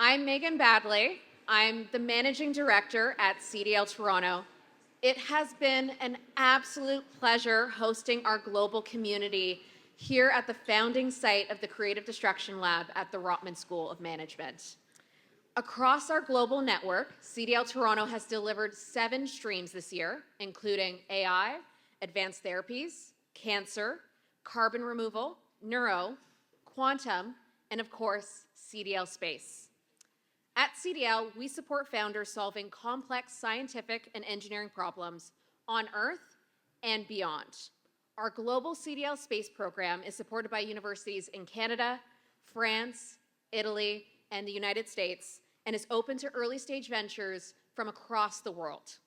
I'm Megan Badley. I'm the Managing Director at CDL Toronto. It has been an absolute pleasure hosting our global community here at the founding site of the Creative Destruction Lab at the Rotman School of Management. Across our global network, CDL Toronto has delivered 7 streams this year, including AI, advanced therapies, cancer, carbon removal, neuro, quantum, and of course, CDL Space. At CDL, we support founders solving complex scientific and engineering problems on Earth and beyond. Our global CDL Space program is supported by universities in Canada, France, Italy, and the United States, and is open to early-stage ventures from across the world.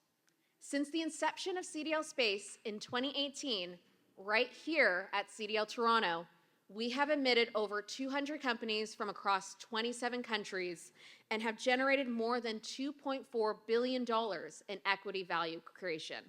Since the inception of CDL Space in 2018, right here at CDL Toronto, we have admitted over 200 companies from across 27 countries and have generated more than $2.4 billion in equity value creation.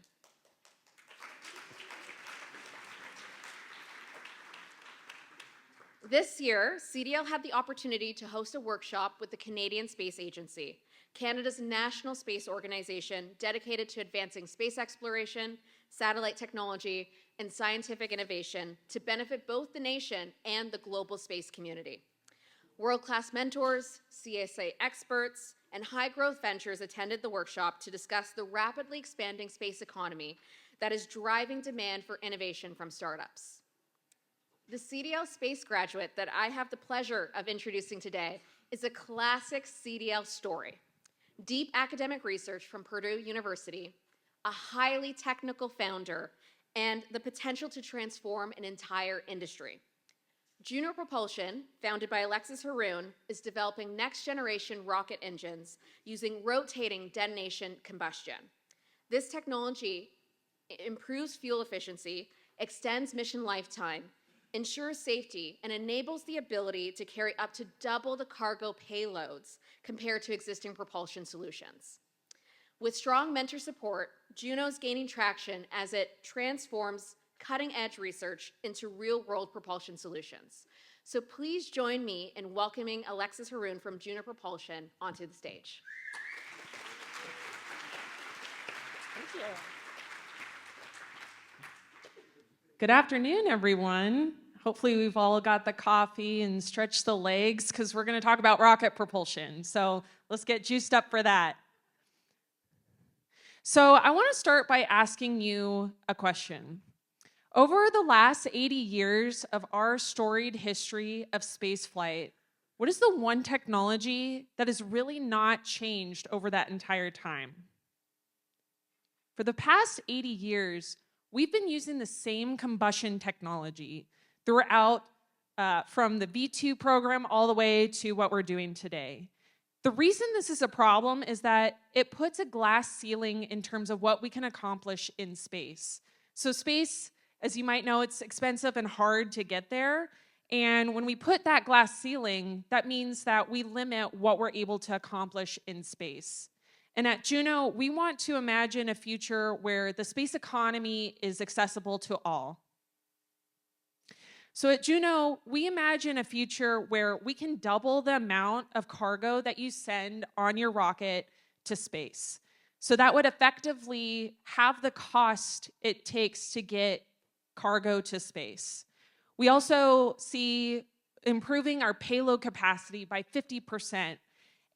This year, CDL had the opportunity to host a workshop with the Canadian Space Agency, Canada's national space organization dedicated to advancing space exploration, satellite technology, and scientific innovation to benefit both the nation and the global space community. World-class mentors, CSA experts, and high-growth ventures attended the workshop to discuss the rapidly expanding space economy that is driving demand for innovation from startups. The CDL Space graduate that I have the pleasure of introducing today is a classic CDL story. Deep academic research from Purdue University, a highly technical founder, and the potential to transform an entire industry. Juno Propulsion, founded by Alexis Haroun, is developing next-generation rocket engines using rotating detonation combustion. This technology improves fuel efficiency, extends mission lifetime, ensures safety, and enables the ability to carry up to double the cargo payloads compared to existing propulsion solutions. With strong mentor support, Juno is gaining traction as it transforms cutting-edge research into real-world propulsion solutions. So please join me in welcoming Alexis Haroun from Juno Propulsion onto the stage. Thank you. Good afternoon, everyone. Hopefully we've all got the coffee and stretched the legs because we're going to talk about rocket propulsion. So let's get juiced up for that. So I want to start by asking you a question. Over the last 80 years of our storied history of spaceflight, what is the one technology that has really not changed over that entire time? For the past 80 years, we've been using the same combustion technology throughout from the V2 program all the way to what we're doing today. The reason this is a problem is that it puts a glass ceiling in terms of what we can accomplish in space. So space, as you might know, it's expensive and hard to get there. And when we put that glass ceiling, that means that we limit what we're able to accomplish in space. And at Juno, we want to imagine a future where the space economy is accessible to all. So at Juno, we imagine a future where we can double the amount of cargo that you send on your rocket to space. So that would effectively have the cost it takes to get cargo to space. We also see improving our payload capacity by 50%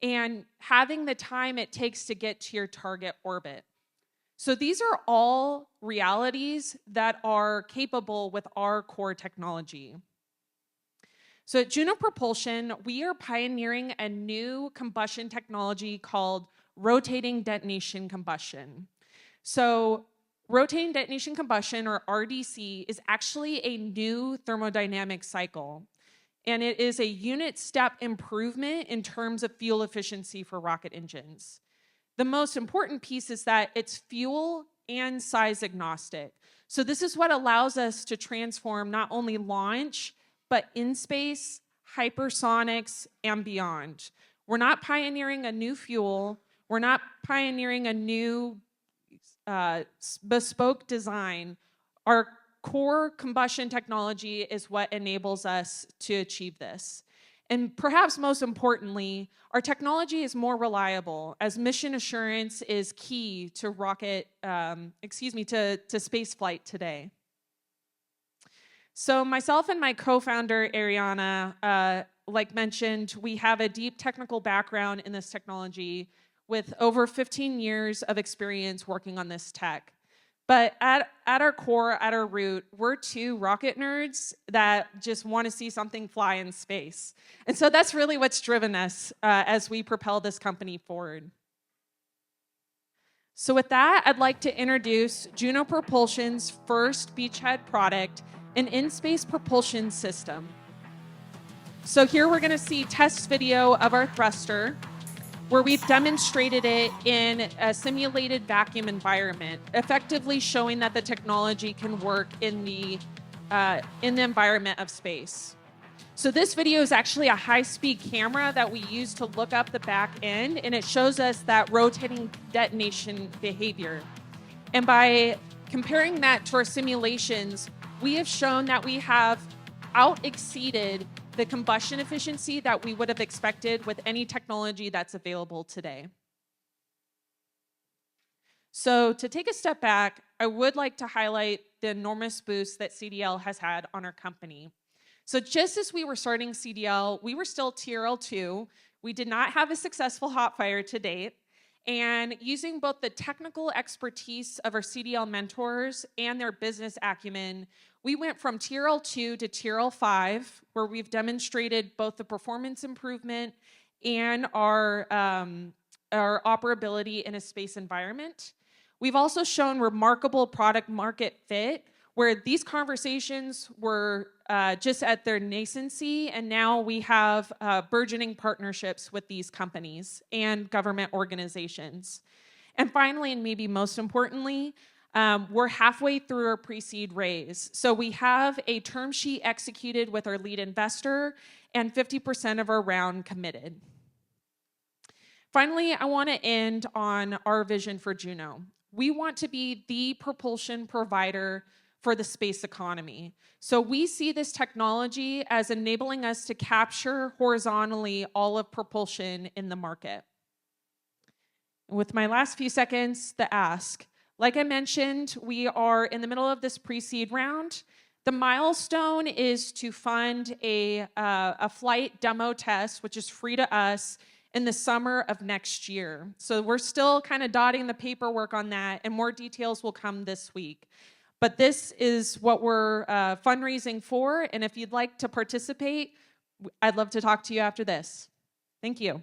and having the time it takes to get to your target orbit. So these are all realities that are capable with our core technology. So at Juno Propulsion, we are pioneering a new combustion technology called rotating detonation combustion. So rotating detonation combustion, or RDC, is actually a new thermodynamic cycle. And it is a unit step improvement in terms of fuel efficiency for rocket engines. The most important piece is that it's fuel and size agnostic. So this is what allows us to transform not only launch, but in space, hypersonics, and beyond. We're not pioneering a new fuel. We're not pioneering a new bespoke design. Our core combustion technology is what enables us to achieve this. And perhaps most importantly, our technology is more reliable as mission assurance is key to to space flight today. So myself and my co-founder, Ariana, like mentioned, we have a deep technical background in this technology with over 15 years of experience working on this tech. But at our core, at our root, we're two rocket nerds that just want to see something fly in space. And so that's really what's driven us as we propel this company forward. So with that, I'd like to introduce Juno Propulsion's first beachhead product, an in-space propulsion system. So here we're going to see test video of our thruster, where we've demonstrated it in a simulated vacuum environment, effectively showing that the technology can work in the environment of space. So this video is actually a high-speed camera that we use to look up the back end, and it shows us that rotating detonation behavior. And by comparing that to our simulations, we have shown that we have out-exceeded the combustion efficiency that we would have expected with any technology that's available today. So to take a step back, I would like to highlight the enormous boost that CDL has had on our company. So just as we were starting CDL, we were still TRL2. We did not have a successful hot fire to date. And using both the technical expertise of our CDL mentors and their business acumen, we went from TRL2 to TRL5, where we've demonstrated both the performance improvement and our operability in a space environment. We've also shown remarkable product market fit, where these conversations were just at their nascency, and now we have burgeoning partnerships with these companies and government organizations. And finally, and maybe most importantly, we're halfway through our pre-seed raise. So we have a term sheet executed with our lead investor and 50% of our round committed. Finally, I want to end on our vision for Juno. We want to be the propulsion provider for the space economy. So we see this technology as enabling us to capture horizontally all of propulsion in the market. With my last few seconds, the ask. Like I mentioned, we are in the middle of this pre-seed round. The milestone is to fund a flight demo test, which is free to us, in the summer of next year. So we're still kind of dotting the paperwork on that, and more details will come this week. But this is what we're fundraising for, and if you'd like to participate, I'd love to talk to you after this. Thank you.